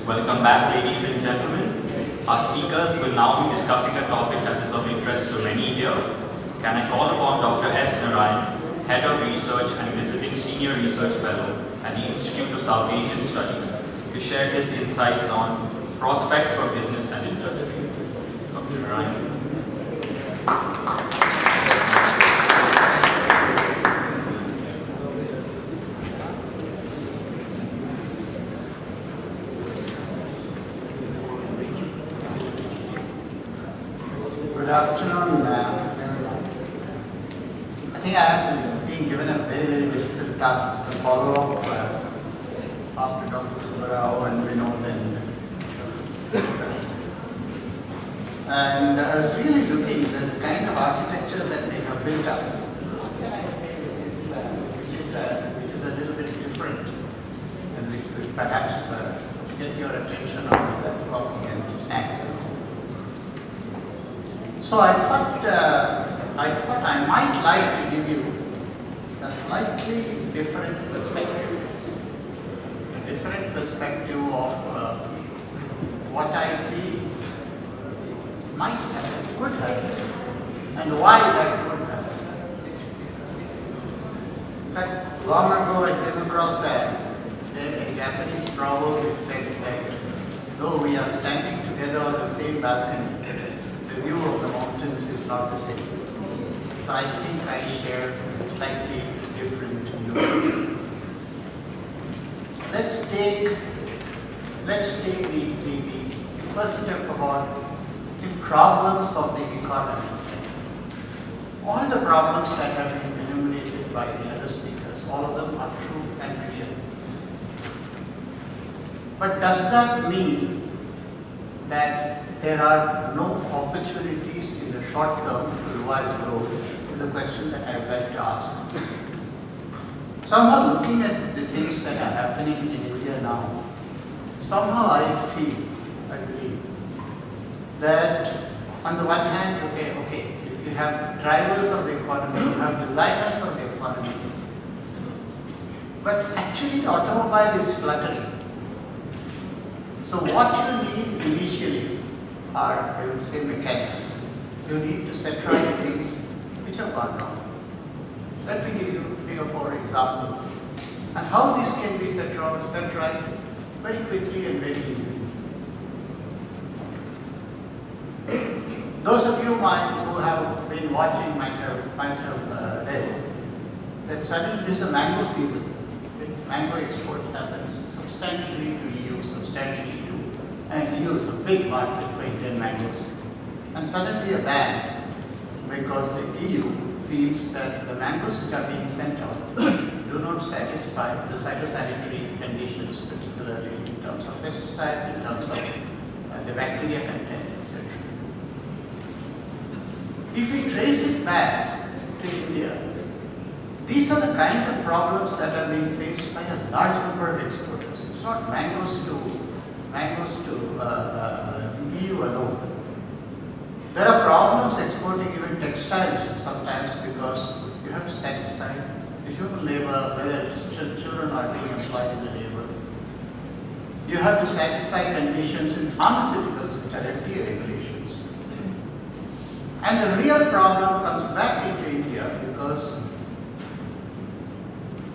Welcome back, ladies and gentlemen. Our speakers will now be discussing a topic that is of interest to many here. Can I call upon Dr. S. Narayan, Head of Research and Visiting Senior Research Fellow at the Institute of South Asian Studies, to share his insights on prospects for business and industry. Dr. Narayan. Good afternoon, everyone. I think I have been given a very difficult task to follow up after Dr. Subbarao and Vinod and I was really looking at the kind of architecture that they have built up. What can I say which is a little bit different, and which could perhaps get your attention on the coffee and snacks. So I thought I might like to give you a slightly different perspective, of what I see might happen, could happen, and why that could happen. In fact, long ago I came across a Japanese proverb which said that though we are standing together on the same balcony, the view of the mountains is not the same. So I think I share a slightly different view. Let's take the first step about the problems of the economy. All the problems that have been enumerated by the other speakers, all of them are true and real. But does that mean that there are no opportunities in the short term to revive growth? Is a question that I would like to ask. Somehow looking at the things that are happening in India now, somehow I believe that on the one hand, okay, if you have drivers of the economy, you have designers of the economy, but actually the automobile is fluttering. So what you need initially are, I would say, mechanics. You need to set right things which have gone wrong. Let me give you 3 or 4 examples. And how this can be set right very quickly and very easily. Those of you who have been watching might have read that suddenly there is a mango season. Mango export happens substantially to EU, and EU is a big market for Indian mangoes. And suddenly a ban, because the EU feels that the mangoes which are being sent out do not satisfy the phytosanitary conditions, particularly in terms of pesticides, in terms of the bacteria content, etc. If we trace it back to India, these are the kind of problems that are being faced by a large number of exporters. It's not mangoes to EU alone. There are problems exporting even textiles sometimes because you have to satisfy the human labor, whether children are being employed in the labor. You have to satisfy conditions in pharmaceuticals, which are FDA regulations. And the real problem comes back into India because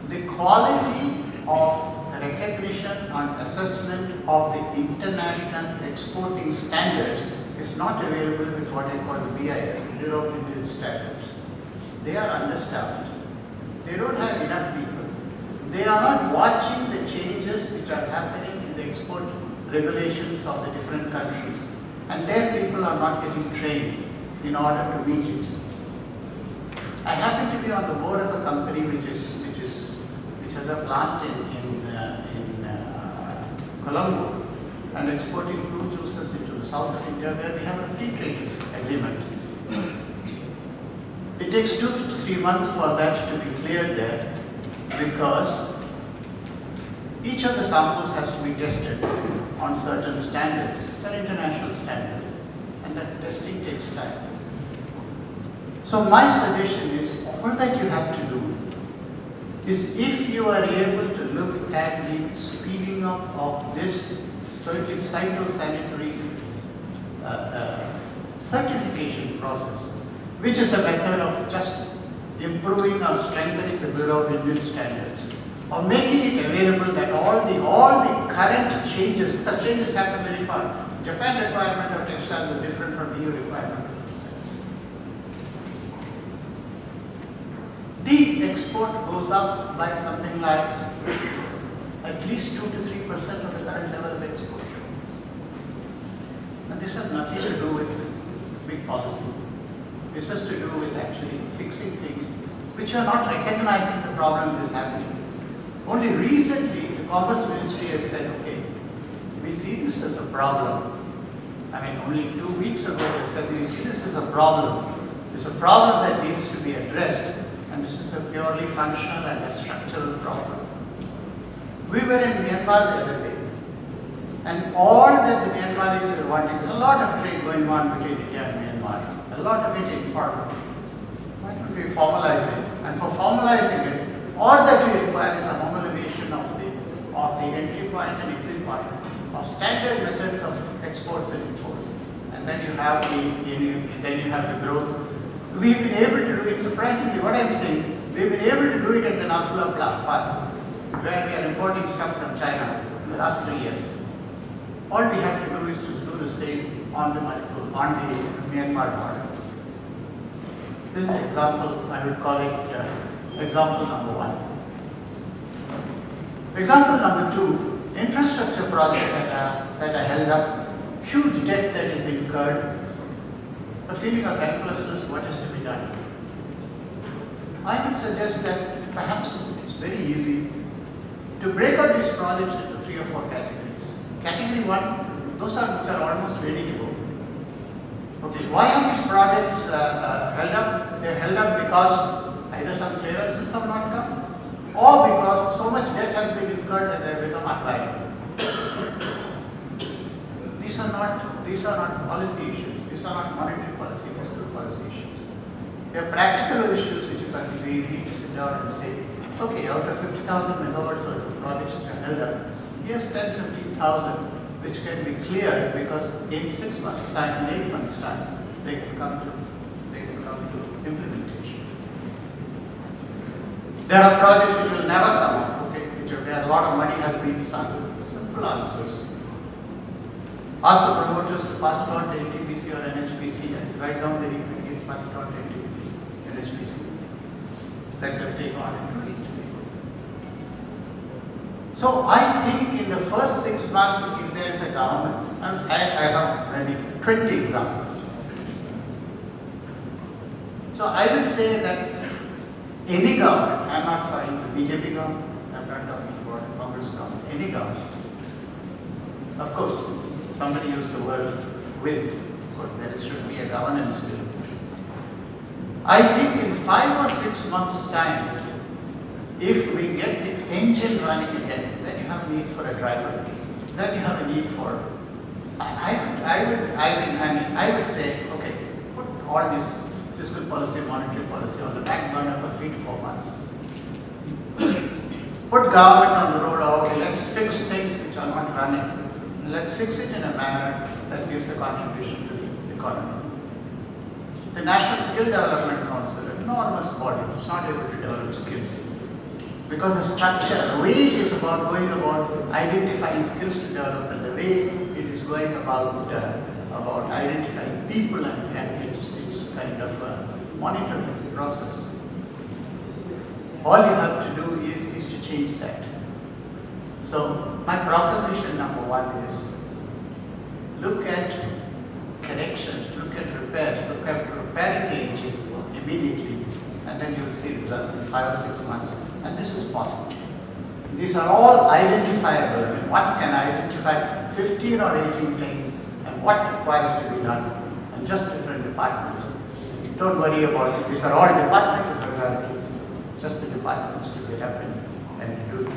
the quality of recognition and assessment of the international exporting standards is not available with what I call the BIS, Bureau of Indian Standards. They are understaffed. They don't have enough people. They are not watching the changes which are happening in the export regulations of the different countries. And their people are not getting trained in order to meet it. I happen to be on the board of a company which has a plant in Colombo and exporting fruit juices into the south of India, where we have a free trade agreement. It takes 2 to 3 months for that to be cleared there because each of the samples has to be tested on certain standards, certain international standards, and that testing takes time. So my suggestion is, all that you have to do is, if you are able to look at the speeding up of this phytosanitary certification process, which is a method of just improving or strengthening the Bureau of Indian Standards, or making it available that all the current changes, because changes happen very fast. Japan requirement of textiles is different from EU requirement of textiles. The export goes up by something like at least 2 to 3% of the current level of export. And this has nothing to do with big policy. This has to do with actually fixing things which are not recognizing the problem that is happening. Only recently, the Commerce Ministry has said, okay, we see this as a problem. I mean, only 2 weeks ago they said, we see this as a problem. It's a problem that needs to be addressed, and this is a purely functional and a structural problem. We were in Myanmar the other day, and all that the Myanmaris were wanting, there's a lot of trade going on between India and Myanmar, a lot of it informal. Why don't we formalize it? And for formalizing it, all that we require is a homologation of the entry point and exit point of standard methods of exports and imports. And then you have the growth. We've been able to do it, surprisingly, what I'm saying, we've been able to do it at the Nathula Pass, where we are importing stuff from China in the last 3 years. All we have to do is to do the same on the Myanmar border. This is an example, I would call it example number 1. Example number 2, infrastructure project that are held up, huge debt that is incurred, a feeling of helplessness, what is to be done? I would suggest that perhaps it's very easy to break up these projects into 3 or 4 categories. Category 1, those which are almost ready to go. Okay, why are these projects held up? They're held up because either some clearances have not come, or because so much debt has been incurred that they have become unviable. These are not policy issues. These are not monetary policy, fiscal policy issues. They are practical issues which we need to sit down and say, okay, out of 50,000 megawatts of projects which are held up, here's 10-15,000 which can be cleared because in 6 months' time, in 8 months' time, they can come to implementation. There are projects which will never come up, okay, where a lot of money has been sunk. Simple answers. Ask the promoters to pass it on to NTPC or NHPC and write down the equity and pass it on to NTPC, NHPC. Let them take on and do it. So I think in the first 6 months, if there is a government, I have maybe 20 examples. So I will say that any government, I'm not saying the BJP government, I'm not talking about the Congress government, any government. Of course, somebody used the word will, so there should be a governance will. I think in 5 or 6 months' time, if we get the engine running again, then you have a need for a driver. Then you have a need for. I would say, okay, put all this fiscal policy, monetary policy on the back burner for 3 to 4 months. Put government on the road. Okay, let's fix things which are not running. Let's fix it in a manner that gives a contribution to the economy. The National Skill Development Council, an enormous body, is not able to develop skills. Because the structure, the way it is going about identifying skills to develop, and the way it is going about identifying people, and it's kind of a monitoring process. All you have to do is to change that. So my proposition number 1 is look at corrections, look at repairs, look at repairing the engine immediately, and then you will see results in 5 or 6 months. And this is possible. These are all identifiable. And one can identify 15 or 18 things and what requires to be done, and just different departments. Don't worry about it. These are all departmental priorities, just the departments to get up and do it.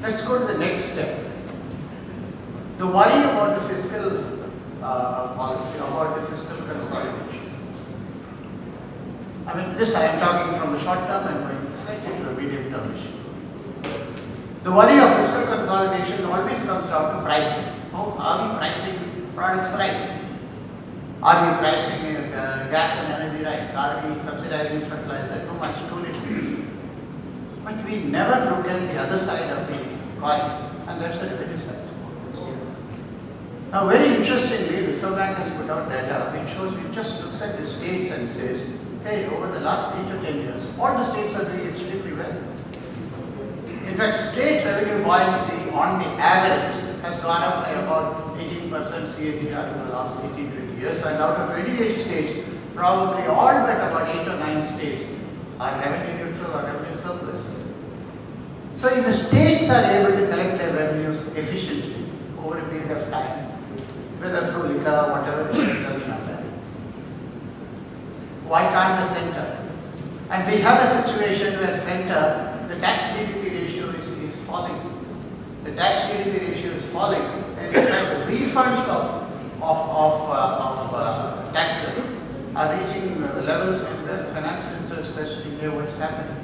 Let's go to the next step. The worry about the fiscal policy, about the fiscal consolidation. I mean, this I am talking from the short term and going slightly to the medium term issue. The worry of fiscal consolidation, pricing. Oh, are we pricing products right? Are we pricing gas and energy rights? Are we subsidizing fertilizer too much, too little? But we never look at the other side of the coin, and that's the revenue side. Now, very interestingly, Reserve Bank has put out data which shows, it just looks at the states and says, hey, over the last 8 to 10 years, all the states are doing extremely well. In fact, state revenue buoyancy on the average has gone up by about 18% CAGR in the last 18-20 years, and out of 28 states, probably all but about 8 or 9 states are revenue neutral or revenue surplus. So if the states are able to collect their revenues efficiently over a period of time, whether through liquor, whatever, it doesn't matter. Why can't the center? And we have a situation where center, the tax GDP ratio is falling. The tax GDP ratio is falling, and in fact the refunds of taxes are reaching the levels where the finance minister is questioning here what's happening.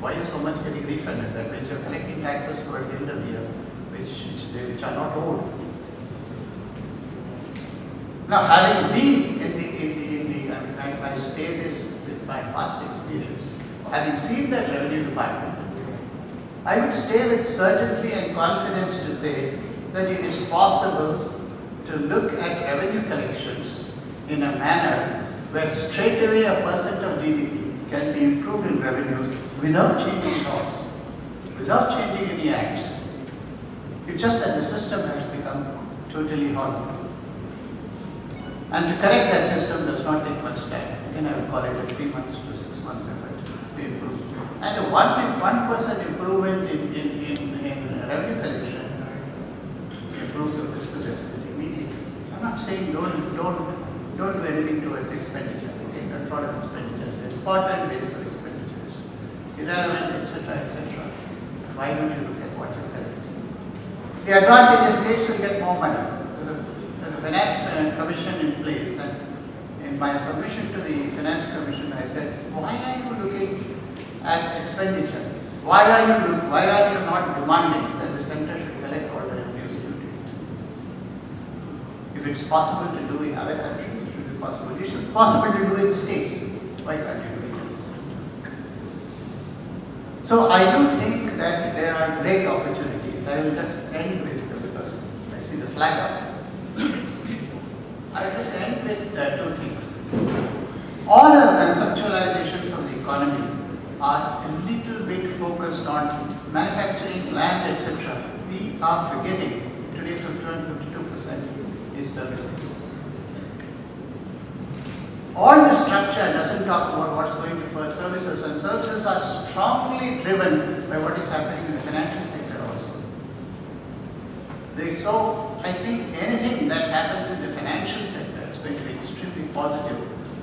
Why is so much getting refunded? That means you're collecting taxes towards the end of the year, which are not owed. Now, having been in the I say this with my past experience, having seen that revenue department, I would say with certainty and confidence to say that it is possible to look at revenue collections in a manner where straight away a percent of GDP can be improved in revenues without changing laws, without changing any acts. It's just that the system has become totally hollow. And to correct that system does not take much time. Again, I would call it a 3 months to 6 months effort to improve. And a 1% improvement in revenue collection improves the fiscal deficit immediately. I'm not saying don't do anything towards expenditures. Take control of expenditures. It's important base for expenditures. Irrelevant, etc., etc. Why don't you look at what you're collecting? The advantage is states will get more money. There's a finance commission in place, and in my submission to the finance commission, I said, why are you looking at expenditure? Why are you not demanding that the center should collect all the revenues due to it? If it's possible to do in other countries, it should be possible. It's possible to do in states. Why can't you do it in states? So I do think that there are great opportunities. I will just end with, because I see the flag up. I will just end with 2 things. All our conceptualizations of the economy are a little bit focused on manufacturing, land, etc. We are forgetting today 51-52% is services. All the structure doesn't talk about what's going to for services, and services are strongly driven by what is happening in the financial sector also. So I think anything that happens in the financial sector is going to be extremely positive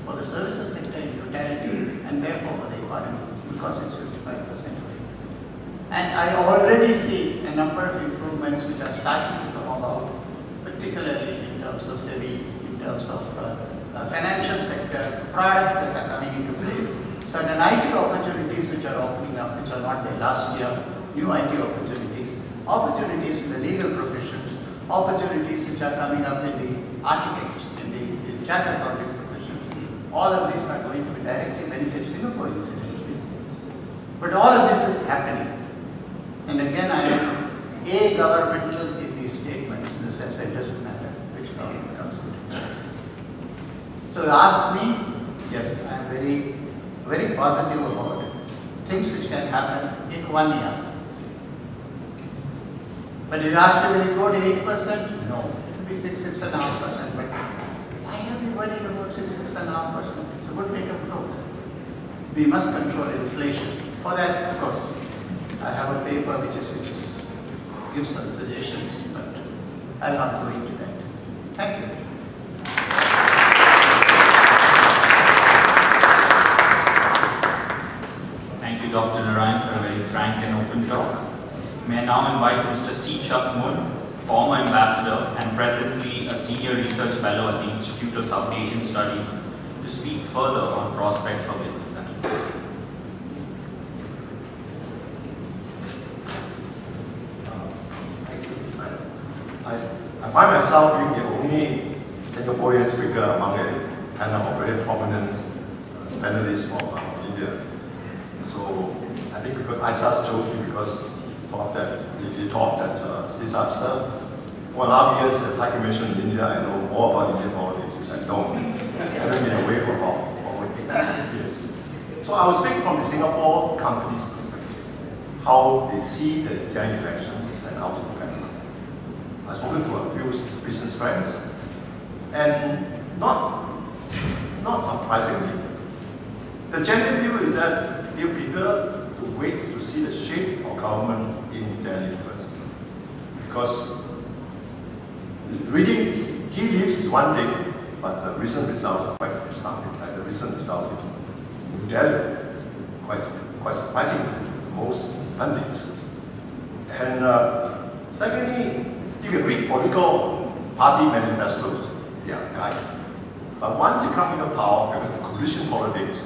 for the services sector in totality, and therefore for the economy, because it's 55%. And I already see a number of improvements which are starting to come about, particularly in terms of SEBI, in terms of financial sector, products that are coming into place, certain IT opportunities which are opening up, which are not there last year, new IT opportunities in the legal professions, opportunities which are coming up in the architects, in the chartered accounting professions. All of these are going to be directly benefit Singapore incidentally. But all of this is happening. And again, I am governmental in these statements, in the sense it doesn't matter which government comes into place. So you ask me, yes, I am very, very positive about it. Things which can happen in 1 year. But you ask me, will it go to 8%? No, it will be 6.5%. But why are we worried about 6.5%? It's a good rate of growth. We must control inflation. For that, of course, I have a paper which gives some suggestions, but I'll not go into that. Thank you. Thank you, Dr. Narayan, for a very frank and open talk. May I now invite Mr. C. Chuck Moon, former ambassador and presently a senior research fellow at the Institute of South Asian Studies, to speak further on prospects for business and industry. I find myself being the only Singaporean speaker among a panel of very prominent panelists from India. So I think because I started joking because he thought that since I've served 1.5 years as High Commissioner in India, I know more about Indian politics, which I don't. I haven't been away for about 8 years. So I will speak from the Singapore company's perspective, how they see the general elections and how to prepare. I've spoken to a few business friends, and not surprisingly, the general view is that they prefer to wait to see the shape of government in Delhi first. Because reading tea leaves is one thing, but the recent results are quite astounding. Like the recent results in New Delhi, quite surprising to most pundits. And secondly, you can read political party manifestos. Yeah, right. But once you come into power, because of coalition politics,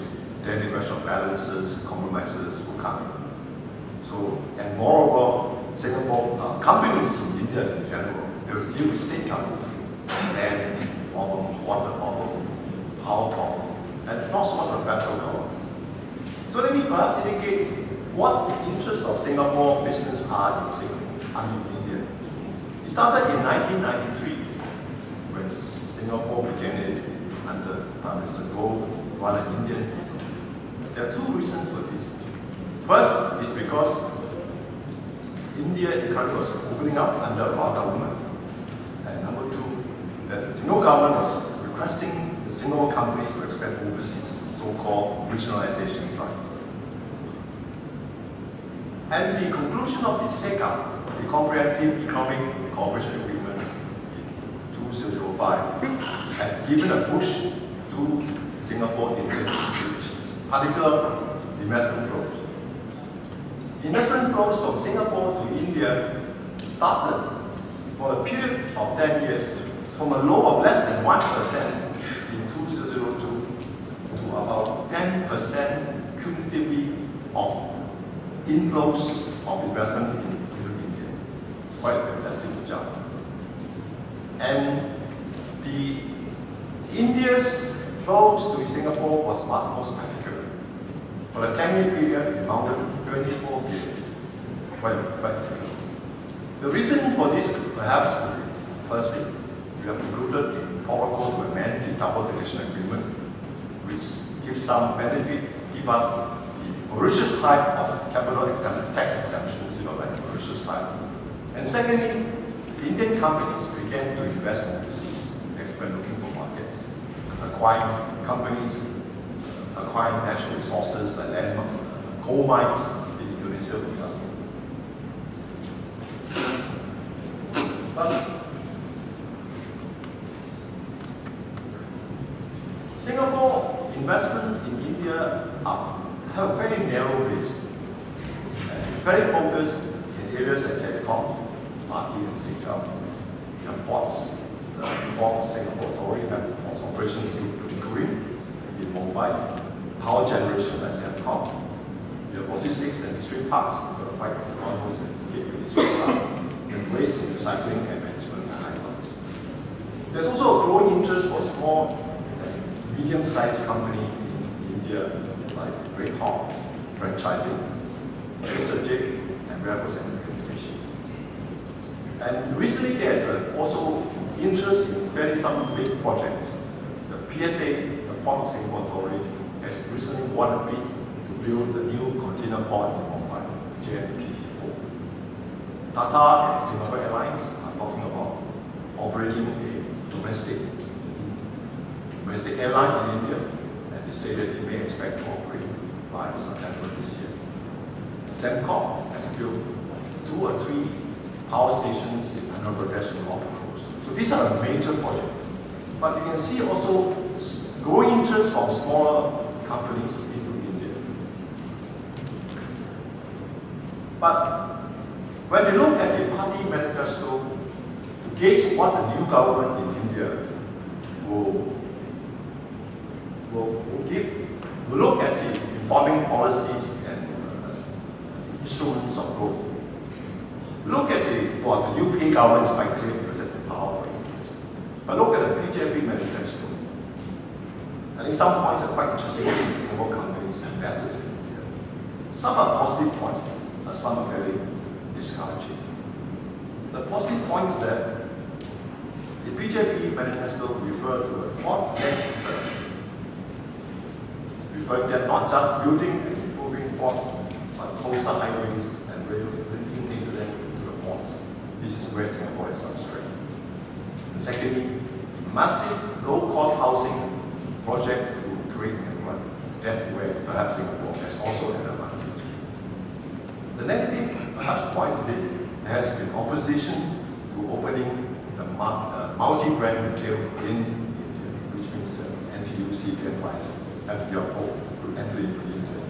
then the question of balances, compromises will come. So, and moreover, Singapore companies in India in general, they will deal with state government, land problem, water problem, power problem, and not so much of federal government. So let me perhaps indicate what the interests of Singapore business are in India. It started in 1993 when Singapore began it under Prime Minister Goh to run an Indian. There are two reasons for this. First is because India economy was opening up under our government. And number two, that the Singapore government was requesting the Singapore companies to expand overseas, so-called regionalization drive. And the conclusion of the SECA, the Comprehensive Economic Cooperation Agreement in 2005, had given a push to Singapore institutions, particularly investment flows. Investment flows from Singapore to India started for a period of 10 years from a low of less than 1% in 2002 to about 10% cumulatively of inflows of investment into India. It's quite a fantastic job. And the India's flows to Singapore was much more spectacular. For a 10-year period, it amounted to 24 billion. Quite the reason for this, perhaps, firstly, we have concluded the protocol to amend the double taxation agreement, which gives some benefit, give us the Mauritius type of capital tax exemptions, like Mauritius type. And secondly, the Indian companies began to invest overseas, expand looking for markets, acquiring companies, acquiring natural resources like land, coal mines in Indonesia, for example. But Singapore investments in India have a very narrow base, very focused in areas like telecom, market and sector, ports, the Port Singapore Authority and ports operation in Korea, in Mumbai, power generation as Semcom, the logistics and district parks, the fight convoys and gateway district park, and waste and recycling and management and islands. There's also a growing interest for small and medium-sized companies in India like Great Hawk, franchising, Mr. Jake, and warehouse and communication. And recently there's also interest in spending some big projects. The PSA, the Port of Singapore Authority, has recently won a bid to build the new container port in Mumbai, JNPT4. Tata and Singapore Airlines are talking about operating a domestic airline in India, and they say that they may expect to operate by September this year. Semcom has built 2 or 3 power stations in Andhra Pradesh and North Coast. So these are major projects. But you can see also growing interest from smaller companies into India. But when you look at the party manifesto to gauge what the new government in India will look at the informing policies and instruments of growth. Look at the new Pay government is quite clear because But look at the PJP manifesto. I think some points are quite interesting in Singapore companies and investors in India. Some are positive points, and some are very discouraging. The positive points are that the PJP manifesto refer to a port-led return, referring that not just building and improving ports, but coastal highways and rails linking into them to the ports. This is where Singapore has some strength. And secondly, massive low-cost housing projects to create employment. That's where perhaps Singapore has also an advantage. The negative, perhaps, point is that there has been opposition to opening the multi-brand retail in India, which means that NTUC applies FDR4 to enter into India.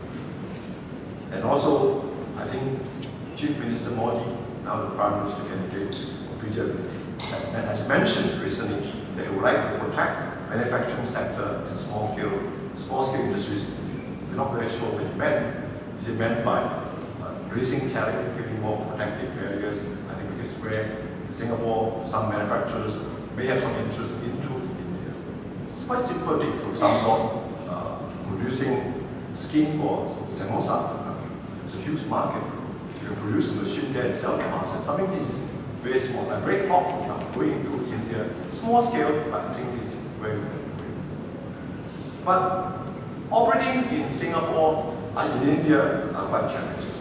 And also, I think Chief Minister Modi, now the Prime Minister candidate of BJP, has mentioned recently that he would like to protect manufacturing sector and small-scale industries. We're not very sure what he meant. Is it meant by raising tariff, giving more protective barriers? I think this is where Singapore, some manufacturers may have some interest into India. It's quite simple thing. For example, producing skin for samosa. It's a huge market. You can produce a machine there and sell the market. Something is very small, like bread pork, for example, going into India, small scale, but I think it's very good. But operating in Singapore and in India are quite challenging.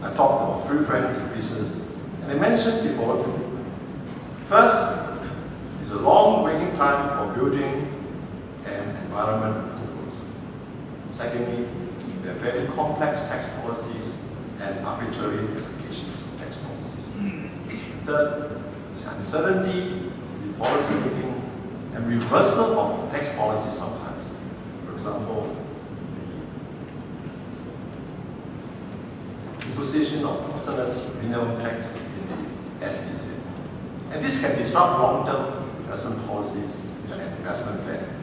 I talked about three friends in business, and I mentioned before, first is a long waiting time for building an environment approvals. Secondly, there are very complex tax policies and arbitrary applications of tax policies. Third is uncertainty in policy making and reversal of tax policy sometimes. For example, the imposition of alternate minimum tax in the SDC. And this can disrupt long-term investment policies and investment planning.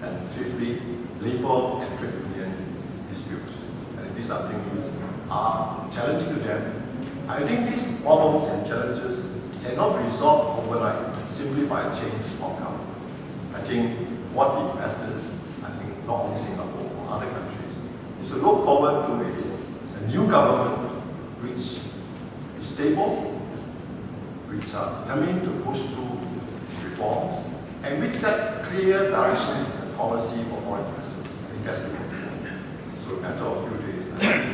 And fifthly, labor and trade union disputes. And these are things which are challenging to them. I think these problems and challenges cannot be resolved overnight simply by a change of government. I think what the investors, I think not only Singapore or other countries, is to look forward to a new government which is stable, which are determined to push through reforms, and which set clear direction and policy for foreign investors. I think that's the important. So, after a few days,